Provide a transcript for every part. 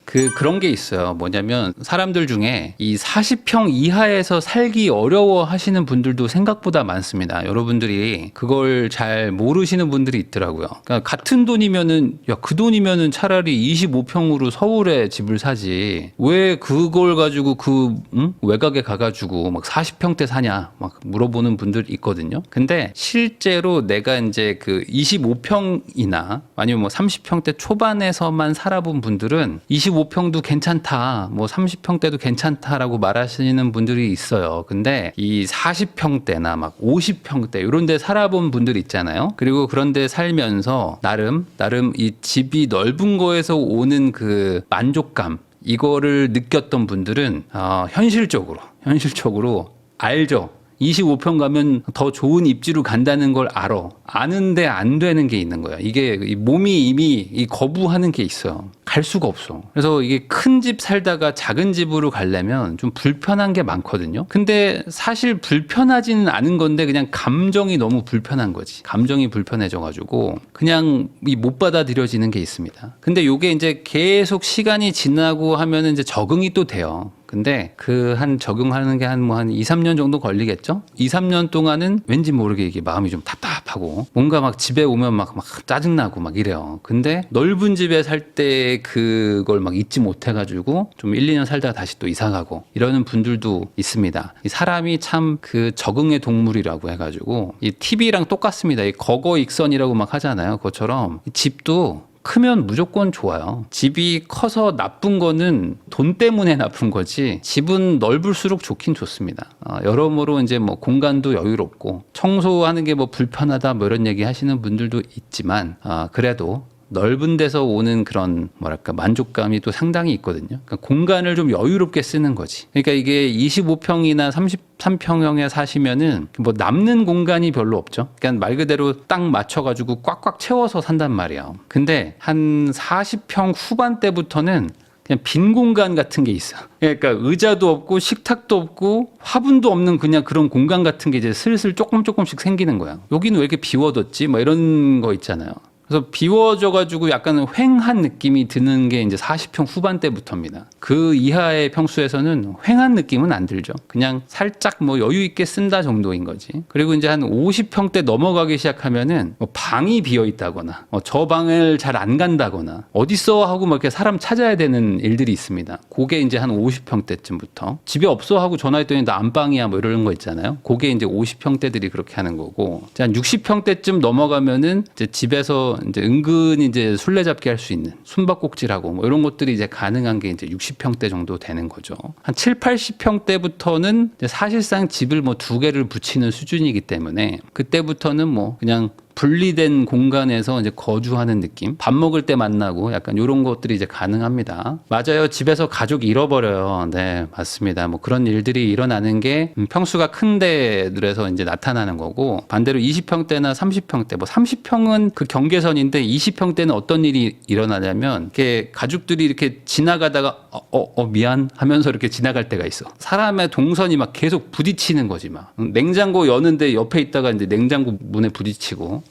그런 게 있어요. 뭐냐면 사람들 중에 이 40평 이하에서 살기 어려워 하시는 분들도 생각보다 많습니다. 여러분들이 그걸 잘 모르시는 분들이 있더라고요. 그러니까 같은 돈이면은 그 돈이면은 차라리 25평으로 서울에 집을 사지. 왜 그걸 가지고 외곽에 가가지고 막 40평대 사냐 막 물어보는 분들 있거든요. 근데 실제로 내가 이제 그 25평이나 아니면 뭐 30평대 초반에서만 살아본 분들은 25평도 괜찮다, 뭐 30평대도 괜찮다라고 말하시는 분들이 있어요. 근데 이 40평대나 막 50평대 이런 데 살아본 분들 있잖아요. 그리고 그런 데 살면서 나름 이 집이 넓은 거에서 오는 그 만족감 이거를 느꼈던 분들은 현실적으로 알죠. 25평 가면 더 좋은 입지로 간다는 걸 아는데 안 되는 게 있는 거야. 이게 몸이 이미 거부하는 게 있어요. 갈 수가 없어. 그래서 이게 큰 집 살다가 작은 집으로 가려면 좀 불편한 게 많거든요. 근데 사실 불편하지는 않은 건데 그냥 감정이 너무 불편한 거지. 감정이 불편해져가지고 그냥 못 받아들여지는 게 있습니다. 근데 요게 이제 계속 시간이 지나고 하면은 이제 적응이 또 돼요. 근데 적응하는 게 한 2, 3년 정도 걸리겠죠? 2, 3년 동안은 왠지 모르게 이게 마음이 좀 답답하고 뭔가 막 집에 오면 막 짜증나고 막 이래요. 근데 넓은 집에 살 때 그걸 막 잊지 못해가지고 좀 1, 2년 살다가 다시 또 이사 가고 이러는 분들도 있습니다. 이 사람이 참 그 적응의 동물이라고 해가지고 이 TV랑 똑같습니다. 이 거거익선이라고 막 하잖아요. 그것처럼 집도 크면 무조건 좋아요. 집이 커서 나쁜 거는 돈 때문에 나쁜 거지 집은 넓을수록 좋긴 좋습니다. 여러모로 이제 뭐 공간도 여유롭고 청소하는 게 뭐 불편하다 뭐 이런 얘기 하시는 분들도 있지만 그래도 넓은 데서 오는 그런 만족감이 또 상당히 있거든요. 그러니까 공간을 좀 여유롭게 쓰는 거지. 그러니까 이게 25평이나 33평형에 사시면은 뭐 남는 공간이 별로 없죠. 그러니까 말 그대로 딱 맞춰가지고 꽉꽉 채워서 산단 말이야. 근데 한 40평 후반대부터는 그냥 빈 공간 같은 게 있어. 그러니까 의자도 없고 식탁도 없고 화분도 없는 그냥 그런 공간 같은 게 이제 슬슬 조금씩 생기는 거야. 여기는 왜 이렇게 비워뒀지? 뭐 이런 거 있잖아요. 그래서 비워져가지고 약간 휑한 느낌이 드는 게 이제 40평 후반대부터입니다. 그 이하의 평수에서는 휑한 느낌은 안 들죠. 그냥 살짝 뭐 여유 있게 쓴다 정도인 거지. 그리고 이제 한 50평대 넘어가기 시작하면은 뭐 방이 비어 있다거나 저 방을 잘 안 간다거나 어딨어 하고 막 이렇게 사람 찾아야 되는 일들이 있습니다. 그게 이제 한 50평대쯤부터 집에 없어 하고 전화했더니 나 안방이야 뭐 이런 거 있잖아요. 그게 이제 50평대들이 그렇게 하는 거고, 한 60평대쯤 넘어가면은 이제 집에서 이제 은근히 이제 술래잡기 할 수 있는 숨바꼭질하고 뭐 이런 것들이 이제 가능한 게 이제 60평대 정도 되는 거죠. 한 7, 80평대부터는 사실상 집을 뭐 2개를 붙이는 수준이기 때문에 그때부터는 뭐 그냥 분리된 공간에서 이제 거주하는 느낌, 밥 먹을 때 만나고 약간 이런 것들이 이제 가능합니다. 맞아요. 집에서 가족 잃어버려요. 네, 맞습니다. 뭐 그런 일들이 일어나는 게 평수가 큰 데들에서 이제 나타나는 거고, 반대로 20평대나 30평대, 뭐 30평은 그 경계선인데 20평대는 어떤 일이 일어나냐면 이렇게 가족들이 이렇게 지나가다가 미안 하면서 이렇게 지나갈 때가 있어. 사람의 동선이 막 계속 부딪히는 거지 막. 냉장고 여는데 옆에 있다가 이제 냉장고 문에 부딪히고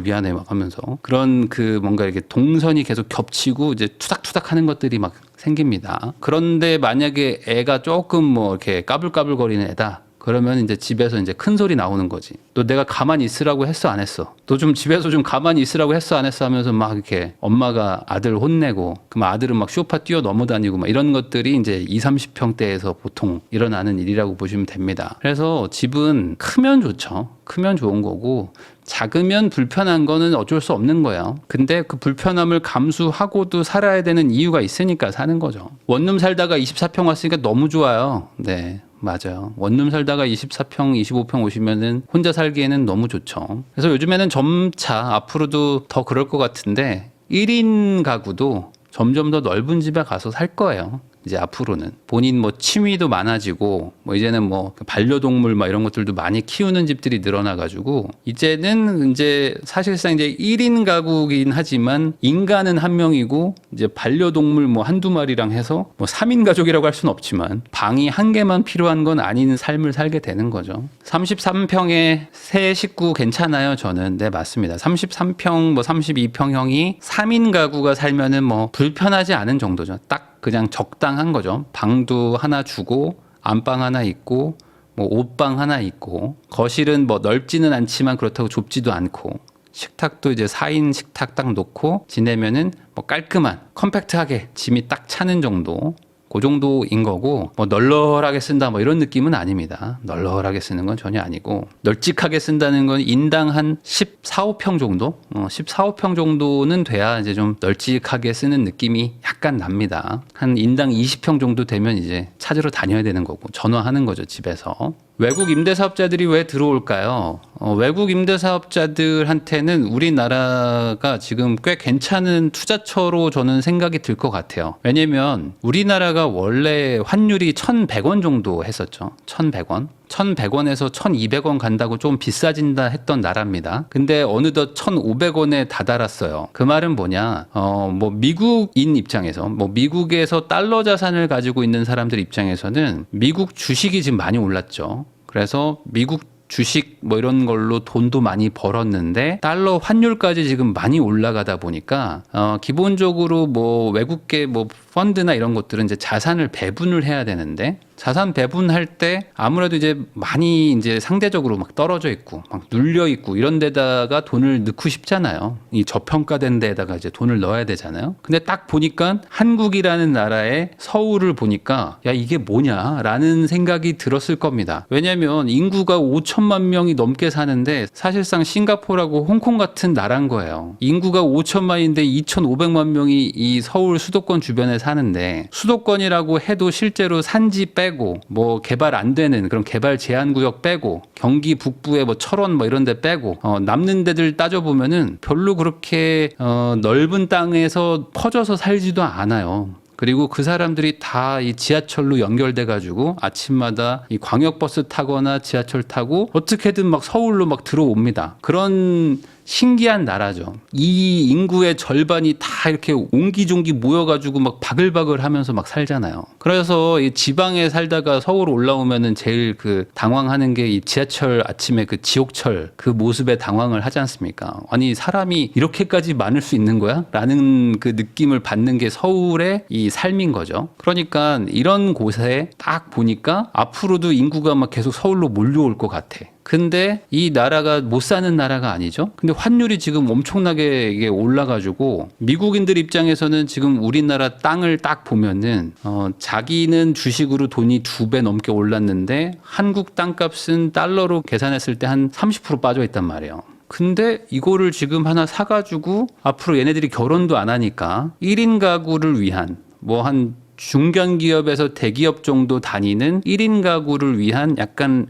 미안해 막 하면서 그런 뭔가 이렇게 동선이 계속 겹치고 이제 투닥투닥 하는 것들이 막 생깁니다. 그런데 만약에 애가 조금 뭐 이렇게 까불까불거리는 애다. 그러면 이제 집에서 이제 큰 소리 나오는 거지. 너 내가 가만히 있으라고 했어 안 했어? 너 좀 집에서 좀 가만히 있으라고 했어 안 했어? 하면서 막 이렇게 엄마가 아들 혼내고, 그럼 아들은 막 소파 뛰어 넘어다니고 막 이런 것들이 이제 20, 30평대에서 보통 일어나는 일이라고 보시면 됩니다. 그래서 집은 크면 좋죠. 크면 좋은 거고, 작으면 불편한 거는 어쩔 수 없는 거예요. 근데 그 불편함을 감수하고도 살아야 되는 이유가 있으니까 사는 거죠. 원룸 살다가 24평 왔으니까 너무 좋아요. 네. 맞아요. 원룸 살다가 24평, 25평 오시면은 혼자 살기에는 너무 좋죠. 그래서 요즘에는 점차 앞으로도 더 그럴 것 같은데 1인 가구도 점점 더 넓은 집에 가서 살 거예요. 이제 앞으로는 본인 뭐 취미도 많아지고 뭐 이제는 뭐 반려동물 막 이런 것들도 많이 키우는 집들이 늘어나가지고 이제는 이제 사실상 이제 1인 가구긴 하지만 인간은 한 명이고 이제 반려동물 뭐 한두 마리랑 해서 뭐 3인 가족이라고 할 수는 없지만 방이 한 개만 필요한 건 아닌 삶을 살게 되는 거죠. 33평에 세 식구 괜찮아요, 저는. 네, 맞습니다. 33평 뭐 32평형이 3인 가구가 살면은 뭐 불편하지 않은 정도죠. 딱 그냥 적당한 거죠. 방도 하나 주고 안방 하나 있고 뭐 옷방 하나 있고 거실은 뭐 넓지는 않지만 그렇다고 좁지도 않고 식탁도 이제 4인 식탁 딱 놓고 지내면은 뭐 깔끔한 컴팩트하게 짐이 딱 차는 정도, 그 정도인 거고, 뭐 널널하게 쓴다 뭐 이런 느낌은 아닙니다. 널널하게 쓰는 건 전혀 아니고, 널찍하게 쓴다는 건 인당 한 14, 15평 정도? 14, 15평 정도는 돼야 이제 좀 널찍하게 쓰는 느낌이 약간 납니다. 한 인당 20평 정도 되면 이제 찾으러 다녀야 되는 거고, 전화하는 거죠, 집에서. 외국 임대사업자들이 왜 들어올까요? 외국 임대사업자들한테는 우리나라가 지금 꽤 괜찮은 투자처로 저는 생각이 들 것 같아요. 왜냐면 우리나라가 원래 환율이 1,100원 정도 했었죠. 1,100원. 1,100원에서 1,200원 간다고 좀 비싸진다 했던 나라입니다. 근데 어느덧 1,500원에 다다랐어요. 그 말은 뭐냐? 뭐 미국인 입장에서, 뭐 미국에서 달러 자산을 가지고 있는 사람들 입장에서는 미국 주식이 지금 많이 올랐죠. 그래서 미국 주식 뭐 이런 걸로 돈도 많이 벌었는데 달러 환율까지 지금 많이 올라가다 보니까 기본적으로 뭐 외국계 뭐 펀드나 이런 것들은 이제 자산을 배분을 해야 되는데 자산 배분할 때 아무래도 이제 많이 이제 상대적으로 막 떨어져 있고 막 눌려 있고 이런 데다가 돈을 넣고 싶잖아요. 이 저평가된 데다가 이제 돈을 넣어야 되잖아요. 근데 딱 보니까 한국이라는 나라의 서울을 보니까 야 이게 뭐냐라는 생각이 들었을 겁니다. 왜냐하면 인구가 5천만 명이 넘게 사는데 사실상 싱가포르하고 홍콩 같은 나라인 거예요. 인구가 5천만인데 2,500만 명이 이 서울 수도권 주변에 사는데 수도권이라고 해도 실제로 산지 빼고 뭐 개발 안 되는 그런 개발 제한 구역 빼고 경기 북부에 뭐 철원 뭐 이런 데 빼고 남는 데들 따져보면은 별로 그렇게 넓은 땅에서 퍼져서 살지도 않아요. 그리고 그 사람들이 다 이 지하철로 연결돼 가지고 아침마다 이 광역버스 타거나 지하철 타고 어떻게든 막 서울로 막 들어옵니다. 그런 신기한 나라죠. 이 인구의 절반이 다 이렇게 옹기종기 모여가지고 막 바글바글 하면서 막 살잖아요. 그래서 이 지방에 살다가 서울 올라오면은 제일 그 당황하는 게 이 지하철 아침에 그 지옥철 그 모습에 당황을 하지 않습니까? 아니, 사람이 이렇게까지 많을 수 있는 거야? 라는 그 느낌을 받는 게 서울의 이 삶인 거죠. 그러니까 이런 곳에 딱 보니까 앞으로도 인구가 막 계속 서울로 몰려올 것 같아. 근데 이 나라가 못 사는 나라가 아니죠. 근데 환율이 지금 엄청나게 이게 올라가지고 미국인들 입장에서는 지금 우리나라 땅을 딱 보면은 자기는 주식으로 돈이 2배 넘게 올랐는데 한국 땅값은 달러로 계산했을 때 한 30% 빠져 있단 말이에요. 근데 이거를 지금 하나 사가지고 앞으로 얘네들이 결혼도 안 하니까 1인 가구를 위한 뭐 한 중견기업에서 대기업 정도 다니는 1인 가구를 위한 약간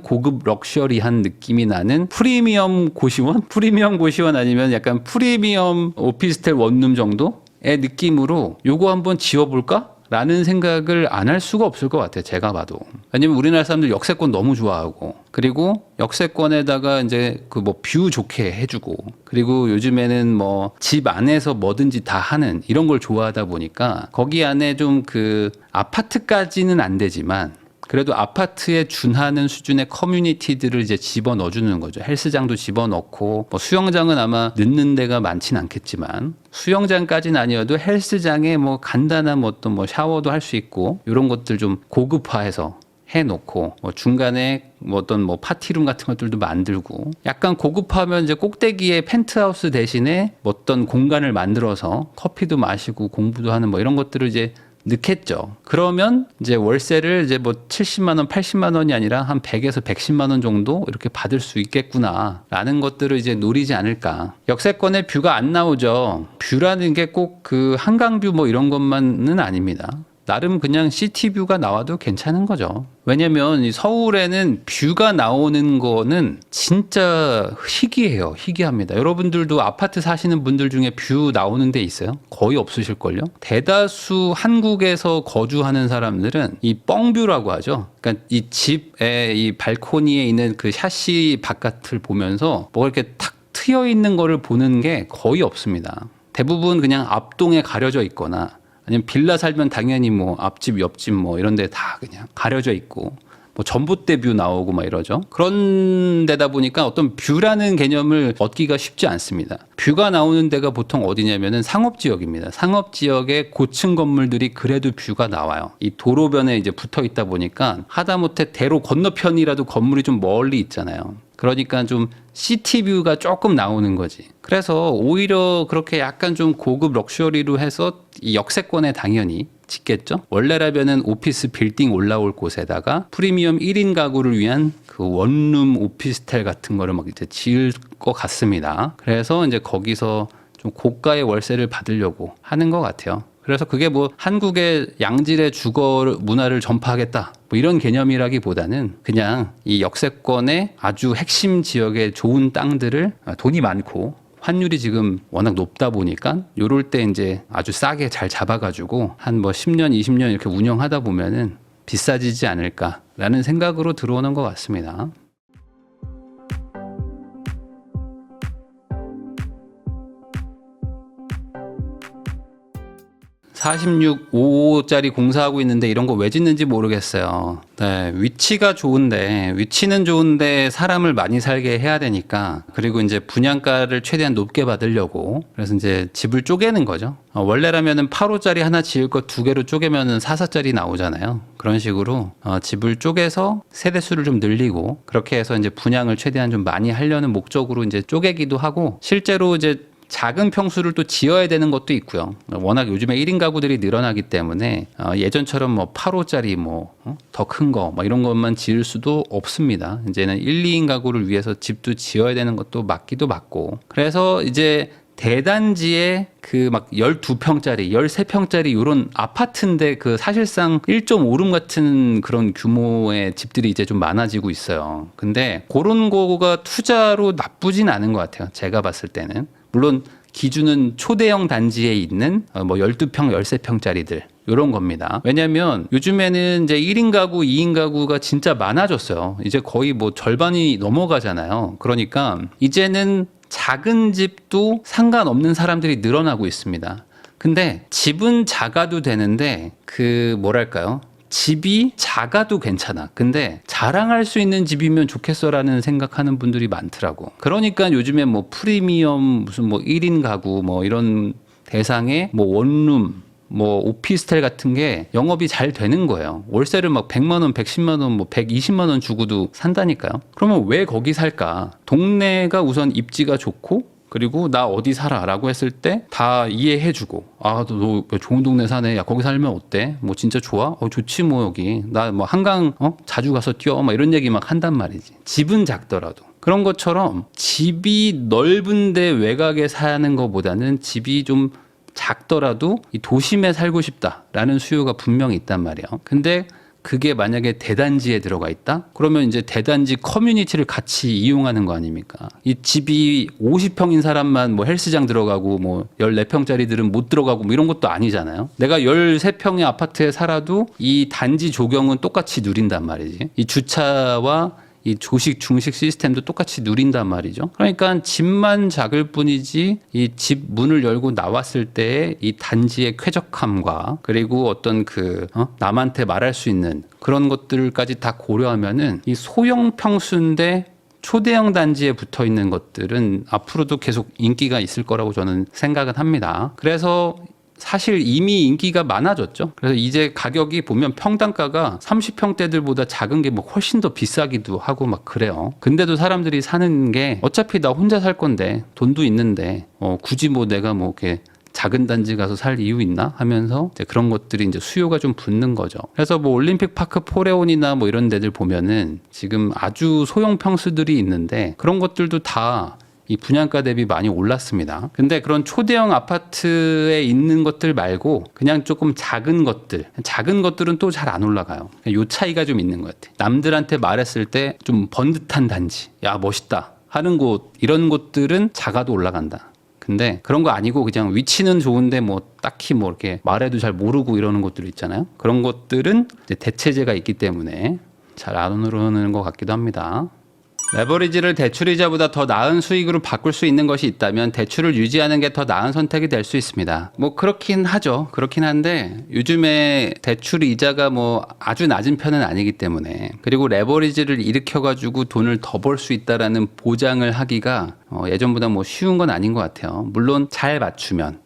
고급 럭셔리한 느낌이 나는 프리미엄 고시원? 프리미엄 고시원 아니면 약간 프리미엄 오피스텔 원룸 정도의 느낌으로 요거 한번 지어볼까? 라는 생각을 안 할 수가 없을 것 같아요. 제가 봐도. 왜냐면 우리나라 사람들 역세권 너무 좋아하고, 그리고 역세권에다가 이제 그 뭐 뷰 좋게 해주고, 그리고 요즘에는 뭐 집 안에서 뭐든지 다 하는 이런 걸 좋아하다 보니까 거기 안에 좀 그 아파트까지는 안 되지만 그래도 아파트에 준하는 수준의 커뮤니티들을 이제 집어 넣어주는 거죠. 헬스장도 집어 넣고, 뭐 수영장은 아마 넣는 데가 많진 않겠지만, 수영장까지는 아니어도 헬스장에 뭐 간단한 뭐 어떤 뭐 샤워도 할 수 있고, 이런 것들 좀 고급화해서 해놓고, 뭐 중간에 뭐 어떤 뭐 파티룸 같은 것들도 만들고, 약간 고급하면 이제 꼭대기에 펜트하우스 대신에 뭐 어떤 공간을 만들어서 커피도 마시고 공부도 하는 뭐 이런 것들을 이제 넣겠죠. 그러면 이제 월세를 이제 뭐 70만 원, 80만 원이 아니라 한 100에서 110만 원 정도 이렇게 받을 수 있겠구나라는 것들을 이제 노리지 않을까. 역세권에 뷰가 안 나오죠. 뷰라는 게 꼭 그 한강뷰 뭐 이런 것만은 아닙니다. 나름 그냥 시티뷰가 나와도 괜찮은 거죠. 왜냐면 이 서울에는 뷰가 나오는 거는 진짜 희귀해요. 희귀합니다. 여러분들도 아파트 사시는 분들 중에 뷰 나오는 데 있어요? 거의 없으실걸요? 대다수 한국에서 거주하는 사람들은 이 뻥뷰라고 하죠. 그러니까 이 집의 이 발코니에 있는 그 샤시 바깥을 보면서 뭐 이렇게 탁 트여 있는 거를 보는 게 거의 없습니다. 대부분 그냥 앞동에 가려져 있거나 아니면 빌라 살면 당연히 뭐 앞집, 옆집 뭐 이런 데 다 그냥 가려져 있고 뭐 전봇대 뷰 나오고 막 이러죠. 그런 데다 보니까 어떤 뷰라는 개념을 얻기가 쉽지 않습니다. 뷰가 나오는 데가 보통 어디냐면은 상업지역입니다. 상업지역에 고층 건물들이 그래도 뷰가 나와요. 이 도로변에 이제 붙어 있다 보니까 하다못해 대로 건너편이라도 건물이 좀 멀리 있잖아요. 그러니까 좀 시티뷰가 조금 나오는 거지. 그래서 오히려 그렇게 약간 좀 고급 럭셔리로 해서 이 역세권에 당연히 짓겠죠. 원래라면은 오피스 빌딩 올라올 곳에다가 프리미엄 1인 가구를 위한 그 원룸 오피스텔 같은 거를 막 이제 지을 것 같습니다. 그래서 이제 거기서 좀 고가의 월세를 받으려고 하는 것 같아요. 그래서 그게 뭐 한국의 양질의 주거 문화를 전파하겠다 뭐 이런 개념이라기보다는 그냥 이 역세권의 아주 핵심 지역의 좋은 땅들을 돈이 많고 환율이 지금 워낙 높다 보니까 요럴 때 이제 아주 싸게 잘 잡아가지고 한 뭐 10년, 20년 이렇게 운영하다 보면은 비싸지지 않을까라는 생각으로 들어오는 것 같습니다. 46.55짜리 공사하고 있는데 이런 거 왜 짓는지 모르겠어요. 네, 위치가 좋은데 위치는 좋은데 사람을 많이 살게 해야 되니까 그리고 이제 분양가를 최대한 높게 받으려고 그래서 이제 집을 쪼개는 거죠. 원래라면은 8호짜리 하나 지을 거 두 개로 쪼개면은 4사짜리 나오잖아요. 그런 식으로 집을 쪼개서 세대 수를 좀 늘리고 그렇게 해서 이제 분양을 최대한 좀 많이 하려는 목적으로 이제 쪼개기도 하고 실제로 이제 작은 평수를 또 지어야 되는 것도 있고요. 워낙 요즘에 1인 가구들이 늘어나기 때문에 예전처럼 뭐 8호짜리 뭐 더 큰 거 뭐 이런 것만 지을 수도 없습니다. 이제는 1, 2인 가구를 위해서 집도 지어야 되는 것도 맞기도 맞고. 그래서 이제 대단지에 그 막 12평짜리, 13평짜리 이런 아파트인데 그 사실상 1.5룸 같은 그런 규모의 집들이 이제 좀 많아지고 있어요. 근데 그런 거가 투자로 나쁘진 않은 것 같아요. 제가 봤을 때는. 물론 기준은 초대형 단지에 있는 뭐 12평, 13평짜리들 이런 겁니다. 왜냐하면 요즘에는 이제 1인 가구, 2인 가구가 진짜 많아졌어요. 이제 거의 뭐 절반이 넘어가잖아요. 그러니까 이제는 작은 집도 상관없는 사람들이 늘어나고 있습니다. 근데 집은 작아도 되는데 그 뭐랄까요? 집이 작아도 괜찮아. 근데 자랑할 수 있는 집이면 좋겠어라는 생각하는 분들이 많더라고. 그러니까 요즘에 뭐 프리미엄 무슨 뭐 1인 가구 뭐 이런 대상의 뭐 원룸 뭐 오피스텔 같은 게 영업이 잘 되는 거예요. 월세를 막 100만 원, 110만 원, 뭐 120만 원 주고도 산다니까요. 그러면 왜 거기 살까? 동네가 우선 입지가 좋고 그리고 나 어디 살아라고 했을 때 다 이해해주고 너 좋은 동네 사네. 야 거기 살면 어때? 뭐 진짜 좋아? 좋지 뭐 여기 나 뭐 한강 자주 가서 뛰어 막 이런 얘기 막 한단 말이지. 집은 작더라도 그런 것처럼 집이 넓은데 외곽에 사는 것보다는 집이 좀 작더라도 이 도심에 살고 싶다라는 수요가 분명히 있단 말이에요. 근데 그게 만약에 대단지에 들어가 있다? 그러면 이제 대단지 커뮤니티를 같이 이용하는 거 아닙니까? 이 집이 50평인 사람만 뭐 헬스장 들어가고 뭐 14평짜리들은 못 들어가고 뭐 이런 것도 아니잖아요. 내가 13평의 아파트에 살아도 이 단지 조경은 똑같이 누린단 말이지. 이 주차와 이 조식 중식 시스템도 똑같이 누린단 말이죠. 그러니까 집만 작을 뿐이지 이 집 문을 열고 나왔을 때의 이 단지의 쾌적함과 그리고 어떤 그 남한테 말할 수 있는 그런 것들까지 다 고려하면은 이 소형 평수인데 초대형 단지에 붙어 있는 것들은 앞으로도 계속 인기가 있을 거라고 저는 생각은 합니다. 그래서 사실 이미 인기가 많아졌죠. 그래서 이제 가격이 보면 평당가가 30평대들보다 작은 게 뭐 훨씬 더 비싸기도 하고 막 그래요. 근데도 사람들이 사는 게 어차피 나 혼자 살 건데 돈도 있는데 굳이 뭐 내가 뭐 이렇게 작은 단지 가서 살 이유 있나 하면서 이제 그런 것들이 이제 수요가 좀 붙는 거죠. 그래서 뭐 올림픽 파크 포레온이나 뭐 이런 데들 보면은 지금 아주 소형 평수들이 있는데 그런 것들도 다 이 분양가 대비 많이 올랐습니다. 근데 그런 초대형 아파트에 있는 것들 말고 그냥 조금 작은 것들은 또 잘 안 올라가요. 요 차이가 좀 있는 것 같아요. 남들한테 말했을 때 좀 번듯한 단지, 야 멋있다 하는 곳 이런 곳들은 작아도 올라간다. 근데 그런 거 아니고 그냥 위치는 좋은데 뭐 딱히 뭐 이렇게 말해도 잘 모르고 이러는 곳들 있잖아요. 그런 것들은 이제 대체제가 있기 때문에 잘 안 오르는 것 같기도 합니다. 레버리지를 대출이자보다 더 나은 수익으로 바꿀 수 있는 것이 있다면 대출을 유지하는 게 더 나은 선택이 될 수 있습니다. 뭐 그렇긴 하죠. 그렇긴 한데 요즘에 대출 이자가 뭐 아주 낮은 편은 아니기 때문에, 그리고 레버리지를 일으켜가지고 돈을 더 벌 수 있다라는 보장을 하기가 예전보다 뭐 쉬운 건 아닌 것 같아요. 물론 잘 맞추면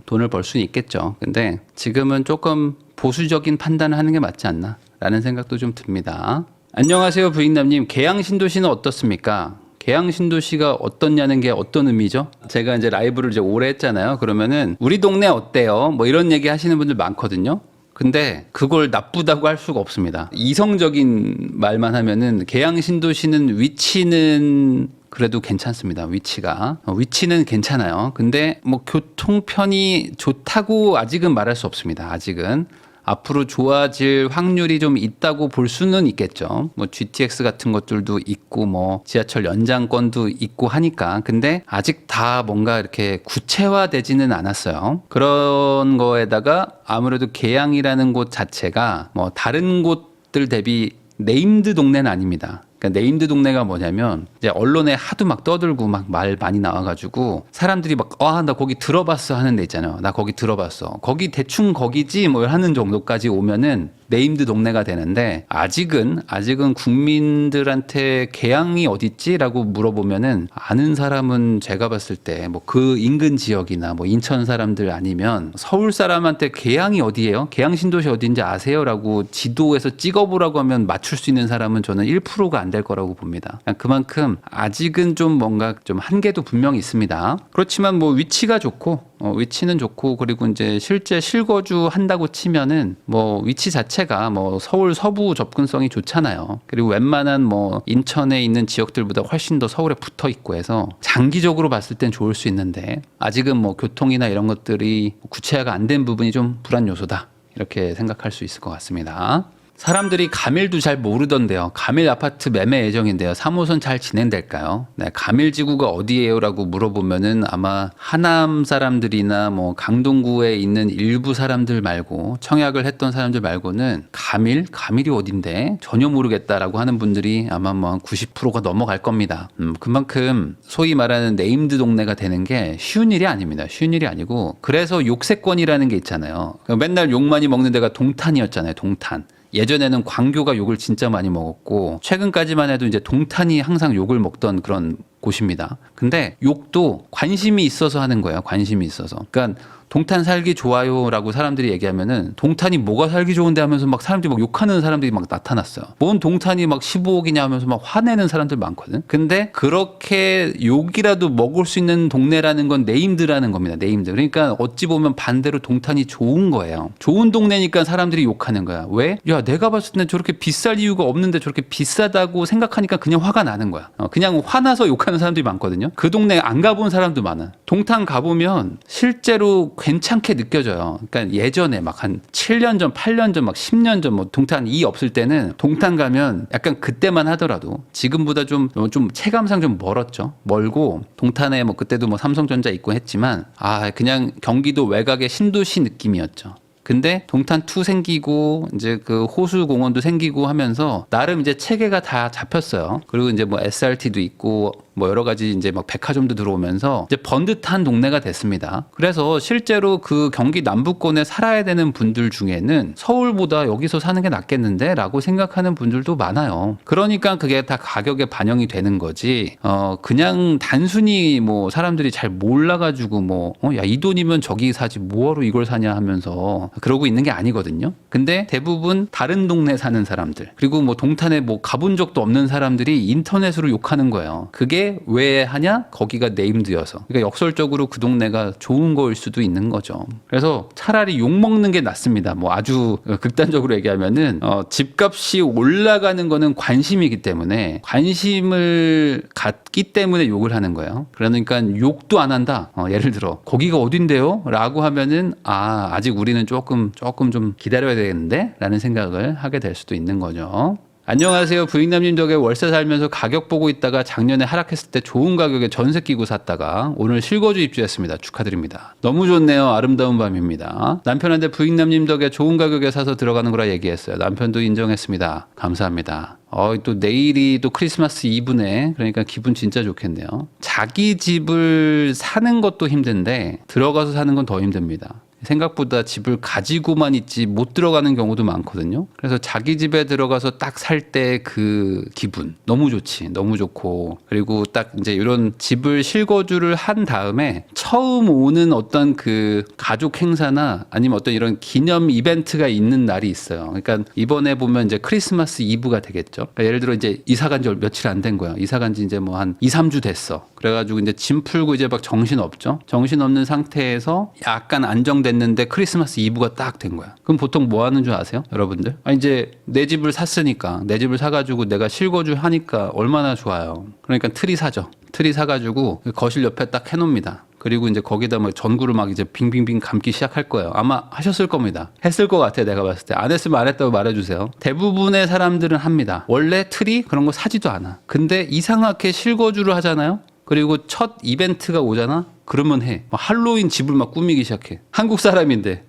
돈을 벌 수는 있겠죠. 근데 지금은 조금 보수적인 판단을 하는 게 맞지 않나 라는 생각도 좀 듭니다. 안녕하세요 부익남님. 계양신도시는 어떻습니까? 계양신도시가 어떻냐는 게 어떤 의미죠? 제가 이제 라이브를 이제 오래 했잖아요. 그러면은 우리 동네 어때요? 뭐 이런 얘기 하시는 분들 많거든요. 근데 그걸 나쁘다고 할 수가 없습니다. 이성적인 말만 하면은 계양신도시는 위치는 그래도 괜찮습니다. 위치는 괜찮아요. 근데 뭐 교통편이 좋다고 아직은 말할 수 없습니다. 아직은. 앞으로 좋아질 확률이 좀 있다고 볼 수는 있겠죠. 뭐 GTX 같은 것들도 있고 뭐 지하철 연장권도 있고 하니까. 근데 아직 다 뭔가 이렇게 구체화되지는 않았어요. 그런 거에다가 아무래도 계양이라는 곳 자체가 뭐 다른 곳들 대비 네임드 동네는 아닙니다. 그러니까 네임드 동네가 뭐냐면 이제 언론에 하도 막 떠들고 막 말 많이 나와가지고 사람들이 막 나 거기 들어봤어 하는 데 있잖아요. 나 거기 들어봤어. 거기 대충 거기지 뭐 하는 정도까지 오면은 네임드 동네가 되는데, 아직은 국민들한테 계양이 어딨지라고 물어보면은 아는 사람은 제가 봤을 때 뭐 그 인근 지역이나 뭐 인천 사람들 아니면 서울 사람한테 계양이 어디예요? 계양 신도시 어딘지 아세요라고 지도에서 찍어보라고 하면 맞출 수 있는 사람은 저는 1%가 안 될 거라고 봅니다. 그만큼 아직은 좀 뭔가 좀 한계도 분명히 있습니다. 그렇지만 뭐 위치가 좋고 위치는 좋고, 그리고 이제 실제 실거주 한다고 치면은 뭐 위치 자체가 뭐 서울 서부 접근성이 좋잖아요. 그리고 웬만한 뭐 인천에 있는 지역들보다 훨씬 더 서울에 붙어 있고 해서 장기적으로 봤을 땐 좋을 수 있는데, 아직은 뭐 교통이나 이런 것들이 구체화가 안 된 부분이 좀 불안 요소다, 이렇게 생각할 수 있을 것 같습니다. 사람들이 가밀도 잘 모르던데요. 가밀 아파트 매매 예정인데요. 3호선 잘 진행될까요? 네, 가밀 지구가 어디예요? 라고 물어보면은 아마 하남 사람들이나 뭐 강동구에 있는 일부 사람들 말고, 청약을 했던 사람들 말고는 가밀이 어딘데 전혀 모르겠다라고 하는 분들이 아마 뭐 한 90%가 넘어갈 겁니다. 그만큼 소위 말하는 네임드 동네가 되는 게 쉬운 일이 아닙니다. 쉬운 일이 아니고, 그래서 욕세권이라는 게 있잖아요. 맨날 욕 많이 먹는 데가 동탄이었잖아요. 동탄. 예전에는 광교가 욕을 진짜 많이 먹었고, 최근까지만 해도 이제 동탄이 항상 욕을 먹던 그런 곳입니다. 근데 욕도 관심이 있어서 하는 거예요. 관심이 있어서. 그러니까 동탄 살기 좋아요라고 사람들이 얘기하면은 동탄이 뭐가 살기 좋은데 하면서 막 사람들이 막 욕하는 사람들이 막 나타났어요. 뭔 동탄이 막 15억이냐 하면서 막 화내는 사람들 많거든. 근데 그렇게 욕이라도 먹을 수 있는 동네라는 건 네임드라는 겁니다. 네임드. 그러니까 어찌 보면 반대로 동탄이 좋은 거예요. 좋은 동네니까 사람들이 욕하는 거야. 왜? 야, 내가 봤을 때는 저렇게 비쌀 이유가 없는데 저렇게 비싸다고 생각하니까 그냥 화가 나는 거야. 그냥 화나서 욕하는 사람들이 많거든요. 그 동네 안 가본 사람도 많아. 동탄 가보면 실제로 괜찮게 느껴져요. 그러니까 예전에 막 한 7년 전, 8년 전, 막 10년 전 뭐 동탄 이 없을 때는 동탄 가면 약간 그때만 하더라도 지금보다 좀 체감상 좀 멀었죠. 멀고 동탄에 뭐 그때도 뭐 삼성전자 있고 했지만 그냥 경기도 외곽의 신도시 느낌이었죠. 근데 동탄 2 생기고 이제 그 호수 공원도 생기고 하면서 나름 이제 체계가 다 잡혔어요. 그리고 이제 뭐 SRT도 있고 뭐 여러 가지 이제 막 백화점도 들어오면서 이제 번듯한 동네가 됐습니다. 그래서 실제로 그 경기 남부권에 살아야 되는 분들 중에는 서울보다 여기서 사는 게 낫겠는데 라고 생각하는 분들도 많아요. 그러니까 그게 다 가격에 반영이 되는 거지. 그냥 단순히 뭐 사람들이 잘 몰라가지고 뭐 야, 이 돈이면 저기 사지 뭐하러 이걸 사냐 하면서 그러고 있는 게 아니거든요. 근데 대부분 다른 동네 사는 사람들, 그리고 뭐 동탄에 뭐 가본 적도 없는 사람들이 인터넷으로 욕하는 거예요. 그게 왜 하냐? 거기가 네임드여서. 그러니까 역설적으로 그 동네가 좋은 거일 수도 있는 거죠. 그래서 차라리 욕 먹는 게 낫습니다. 뭐 아주 극단적으로 얘기하면은 집값이 올라가는 거는 관심이기 때문에, 관심을 갖기 때문에 욕을 하는 거예요. 그러니까 욕도 안 한다. 예를 들어 거기가 어딘데요? 라고 하면은 아직 우리는 조금 좀 기다려야 되겠는데? 라는 생각을 하게 될 수도 있는 거죠. 안녕하세요. 부익남님 덕에 월세 살면서 가격 보고 있다가 작년에 하락했을 때 좋은 가격에 전세 끼고 샀다가 오늘 실거주 입주했습니다. 축하드립니다. 너무 좋네요. 아름다운 밤입니다. 남편한테 부익남님 덕에 좋은 가격에 사서 들어가는 거라 얘기했어요. 남편도 인정했습니다. 감사합니다. 또 내일이 또 크리스마스 이브네. 그러니까 기분 진짜 좋겠네요. 자기 집을 사는 것도 힘든데 들어가서 사는 건 더 힘듭니다. 생각보다 집을 가지고만 있지 못 들어가는 경우도 많거든요. 그래서 자기 집에 들어가서 딱 살 때 그 기분 너무 좋지. 너무 좋고 그리고 딱 이제 이런 집을 실거주를 한 다음에 처음 오는 어떤 그 가족 행사나 아니면 어떤 이런 기념 이벤트가 있는 날이 있어요. 그러니까 이번에 보면 이제 크리스마스 이브가 되겠죠. 그러니까 예를 들어 이제 이사 간 지 며칠 안 된 거야. 이사 간 지 이제 뭐 한 2, 3주 됐어. 그래가지고 이제 짐 풀고 이제 막 정신 없죠. 정신 없는 상태에서 약간 안정됐는데 크리스마스 이브가 딱 된 거야. 그럼 보통 뭐 하는 줄 아세요? 여러분들? 이제 내 집을 샀으니까 내 집을 사가지고 내가 실거주 하니까 얼마나 좋아요. 그러니까 트리 사죠. 트리 사가지고 거실 옆에 딱 해놓습니다. 그리고 이제 거기다 막 전구를 막 이제 빙빙빙 감기 시작할 거예요. 아마 하셨을 겁니다. 했을 것 같아, 내가 봤을 때. 안 했으면 안 했다고 말해주세요. 대부분의 사람들은 합니다. 원래 트리 그런 거 사지도 않아. 근데 이상하게 실거주를 하잖아요. 그리고 첫 이벤트가 오잖아. 그러면 해. 막 할로윈 집을 막 꾸미기 시작해. 한국 사람인데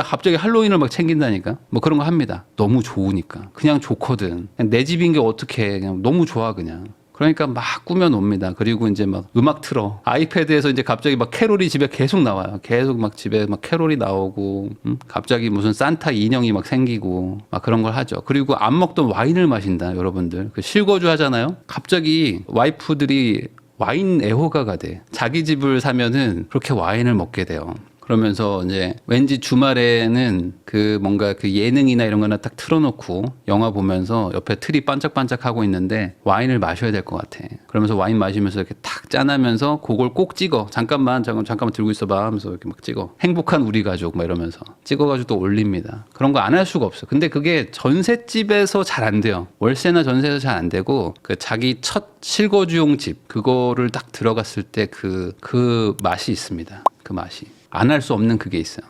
갑자기 할로윈을 막 챙긴다니까. 뭐 그런 거 합니다. 너무 좋으니까. 그냥 좋거든. 그냥 내 집인 게 어떡해. 그냥 너무 좋아 그냥. 그러니까 막 꾸며놉니다. 그리고 이제 막 음악 틀어. 아이패드에서 이제 갑자기 막 캐롤이 집에 계속 나와요. 계속 막 집에 막 캐롤이 나오고, 갑자기 무슨 산타 인형이 막 생기고, 막 그런 걸 하죠. 그리고 안 먹던 와인을 마신다, 여러분들. 그 실거주 하잖아요? 갑자기 와이프들이 와인 애호가가 돼. 자기 집을 사면은 그렇게 와인을 먹게 돼요. 그러면서 이제 왠지 주말에는 그 뭔가 그 예능이나 이런 거나 딱 틀어놓고 영화 보면서 옆에 틀이 반짝반짝 하고 있는데 와인을 마셔야 될 것 같아. 그러면서 와인 마시면서 이렇게 탁 짠하면서 그걸 꼭 찍어. 잠깐만 들고 있어봐 하면서 이렇게 막 찍어. 행복한 우리 가족 막 이러면서 찍어가지고 또 올립니다. 그런 거 안 할 수가 없어. 근데 그게 전셋집에서 잘 안 돼요. 월세나 전세에서 잘 안 되고 그 자기 첫 실거주용 집 그거를 딱 들어갔을 때 그 맛이 있습니다. 그 맛이. 안 할 수 없는 그게 있어요.